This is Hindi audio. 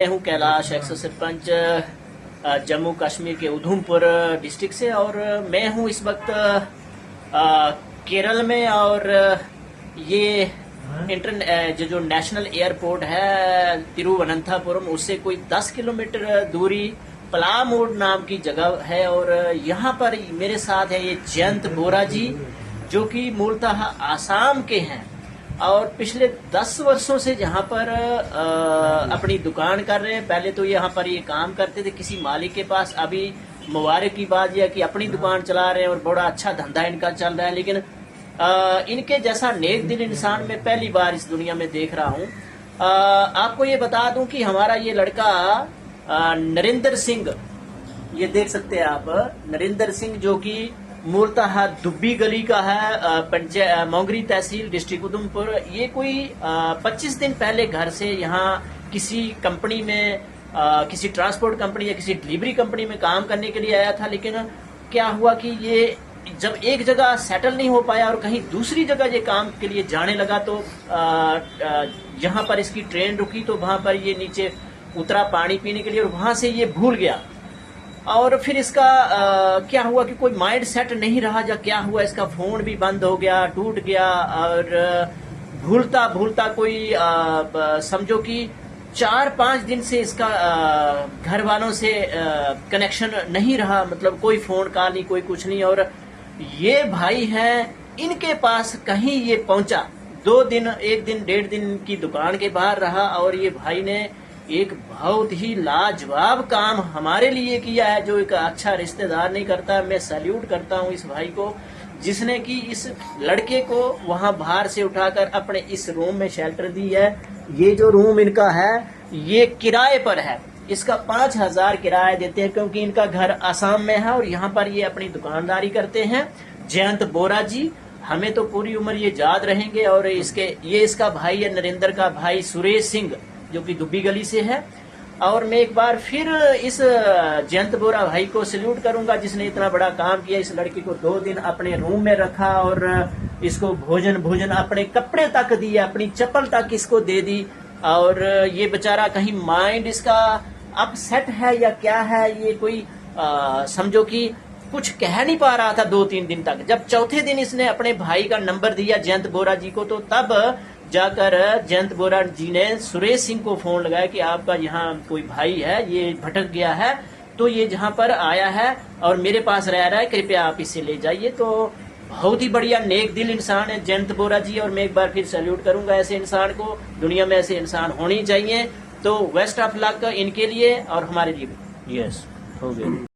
मैं हूँ कैलाश, एक्स सरपंच जम्मू कश्मीर के उधमपुर डिस्ट्रिक्ट से। और मैं हूँ इस वक्त केरल में। और ये जो नेशनल एयरपोर्ट है तिरुवनंतपुरम, उससे कोई 10 किलोमीटर दूरी पलामूड नाम की जगह है। और यहाँ पर मेरे साथ है ये जयंत बोरा जी, जो कि मूलतः आसाम के हैं और पिछले 10 वर्षों से यहाँ पर अपनी दुकान कर रहे हैं। पहले तो यहाँ पर ये काम करते थे किसी मालिक के पास। अभी मुबारक की बात यह कि अपनी दुकान चला रहे हैं और बड़ा अच्छा धंधा इनका चल रहा है। लेकिन इनके जैसा नेक दिल इंसान मैं पहली बार इस दुनिया में देख रहा हूँ। आपको ये बता दूं कि हमारा ये लड़का नरेंद्र सिंह, ये देख सकते हैं आप, नरेंद्र सिंह, जो कि मूलतः दुब्बी गली का है, मोंगरी तहसील, डिस्ट्रिक्ट उधमपुर। ये कोई 25 दिन पहले घर से यहाँ किसी कंपनी में, किसी ट्रांसपोर्ट कंपनी या किसी डिलीवरी कंपनी में काम करने के लिए आया था। लेकिन क्या हुआ कि ये जब एक जगह सेटल नहीं हो पाया और कहीं दूसरी जगह ये काम के लिए जाने लगा, तो यहाँ पर इसकी ट्रेन रुकी, तो वहां पर ये नीचे उतरा पानी पीने के लिए और वहां से ये भूल गया। और फिर इसका क्या हुआ कि कोई माइंड सेट नहीं रहा, या क्या हुआ, इसका फोन भी बंद हो गया, टूट गया। और भूलता भूलता कोई समझो कि 4-5 दिन से इसका घर वालों से कनेक्शन नहीं रहा, मतलब कोई फोन कॉल नहीं, कोई कुछ नहीं। और ये भाई हैं, इनके पास कहीं ये पहुंचा, 2 दिन, 1 दिन, 1.5 दिन की दुकान के बाहर रहा। और ये भाई ने एक बहुत ही लाजवाब काम हमारे लिए किया है, जो एक अच्छा रिश्तेदार नहीं करता। मैं सैल्यूट करता हूँ इस भाई को, जिसने कि इस लड़के को वहां बाहर से उठाकर अपने इस रूम में शेल्टर दी है। ये जो रूम इनका है ये किराए पर है, इसका 5,000 किराया देते हैं, क्योंकि इनका घर आसाम में है और यहाँ पर ये अपनी दुकानदारी करते हैं। जयंत बोरा जी, हमें तो पूरी उम्र ये याद रहेंगे। और इसका भाई है, नरेंद्र का भाई सुरेश सिंह, जो कि दुब्बी गली से है। और मैं एक बार फिर इस जयंत बोरा भाई को सैल्यूट करूंगा, जिसने इतना बड़ा काम किया। इस लड़की को 2 दिन अपने रूम में रखा और इसको भोजन अपने कपड़े तक दिए, अपनी चप्पल तक इसको दे दी। और ये बेचारा कहीं माइंड इसका अपसेट है या क्या है, ये कोई समझो कि कुछ कह नहीं पा रहा था 2-3 दिन तक। जब चौथे दिन इसने अपने भाई का नंबर दिया जयंत बोरा जी को, तो तब जाकर जयंत बोरा जी ने सुरेश सिंह को फोन लगाया कि आपका यहाँ कोई भाई है, ये भटक गया है, तो ये जहाँ पर आया है और मेरे पास रह रहा है, कृपया आप इसे ले जाइए। तो बहुत ही बढ़िया नेक दिल इंसान है जयंत बोरा जी, और मैं एक बार फिर सैल्यूट करूंगा ऐसे इंसान को। दुनिया में ऐसे इंसान होनी चाहिए। तो बेस्ट ऑफ लक इनके लिए और हमारे लिए भी। यस, हो गया।